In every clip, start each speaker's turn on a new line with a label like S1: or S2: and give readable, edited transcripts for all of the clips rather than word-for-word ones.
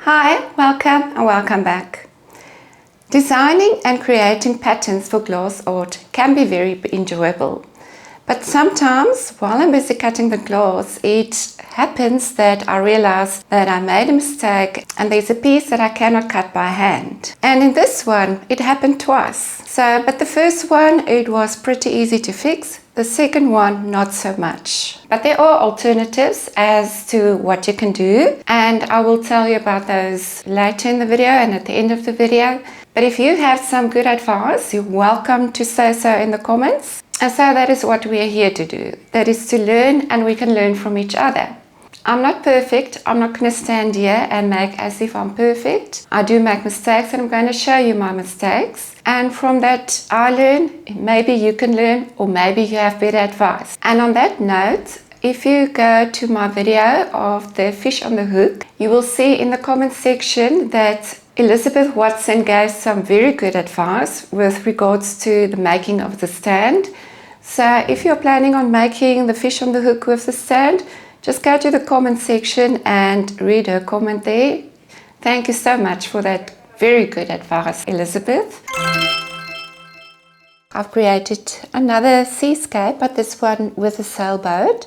S1: Hi, welcome and welcome back. Designing and creating patterns for glass art can be very enjoyable. But sometimes while I'm busy cutting the glass, it happens that I realize that I made a mistake and there's a piece that I cannot cut by hand. And in this one, it happened twice. But the first one, it was pretty easy to fix. The second one, not so much. But there are alternatives as to what you can do, and I will tell you about those later in the video and at the end of the video. But if you have some good advice, you're welcome to say so in the comments. And so that is what we are here to do. That is to learn, and we can learn from each other. I'm not perfect. I'm not going to stand here and make as if I'm perfect. I do make mistakes, and I'm going to show you my mistakes. And from that I learn, maybe you can learn, or maybe you have better advice. And on that note, if you go to my video of the fish on the hook, you will see in the comment section that Elizabeth Watson gave some very good advice with regards to the making of the stand. So if you're planning on making the fish on the hook with the stand, just go to the comment section and read her comment there. Thank you so much for that very good advice, Elizabeth. I've created another seascape, but this one with a sailboat,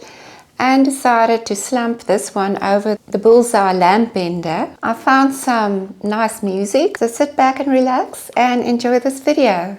S1: and decided to slump this one over the bullseye lamp bender. I found some nice music, so sit back and relax and enjoy this video.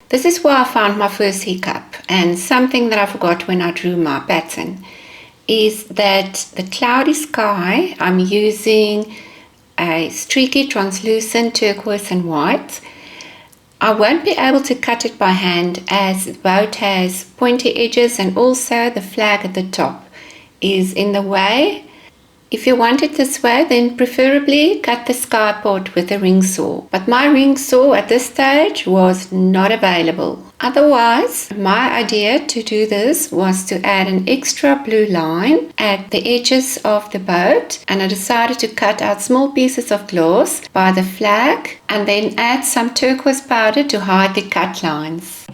S1: This is where I found my first hiccup, and something that I forgot when I drew my pattern is that the cloudy sky, I'm using a streaky translucent turquoise and white. I won't be able to cut it by hand as the boat has pointy edges, and also the flag at the top is in the way. If you want it this way, then preferably cut the sky part with a ring saw. But my ring saw at this stage was not available. Otherwise, my idea to do this was to add an extra blue line at the edges of the boat, and I decided to cut out small pieces of glass by the flag and then add some turquoise powder to hide the cut lines.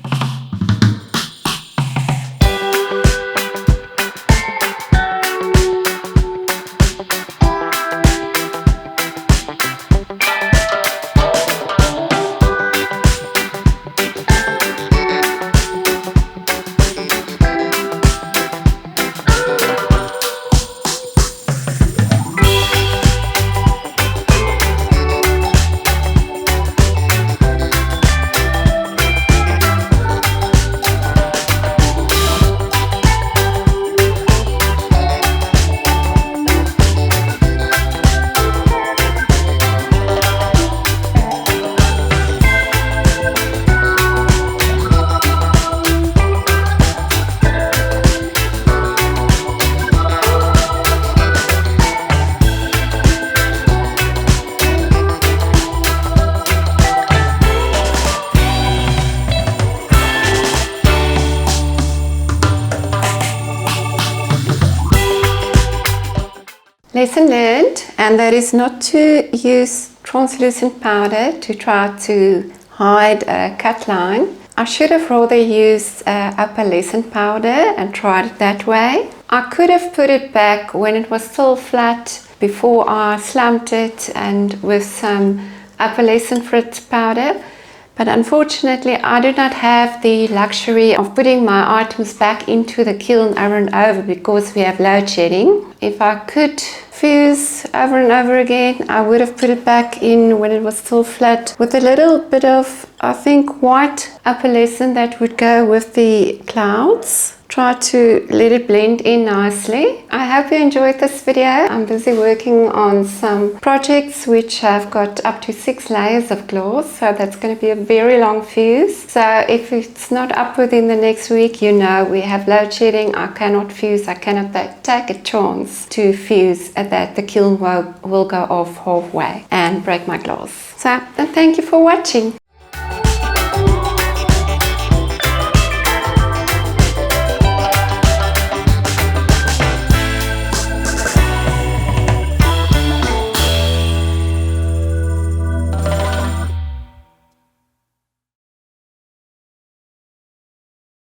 S1: Lesson learned, and that is not to use translucent powder to try to hide a cut line. I should have rather used opalescent powder and tried it that way. I could have put it back when it was still flat before I slumped it and with some opalescent frit powder. But unfortunately, I do not have the luxury of putting my items back into the kiln over and over because we have load shedding. If I could fuse over and over again. I would have put it back in when it was still flat with a little bit of, I think, white opalescent that would go with the clouds. Try to let it blend in nicely. I hope you enjoyed this video. I'm busy working on some projects which have got up to 6 layers of gloss, so that's going to be a very long fuse. So if it's not up within the next week, you know we have load shedding. I cannot fuse, I cannot take a chance to fuse at that. The kiln will go off halfway and break my gloss. So thank you for watching.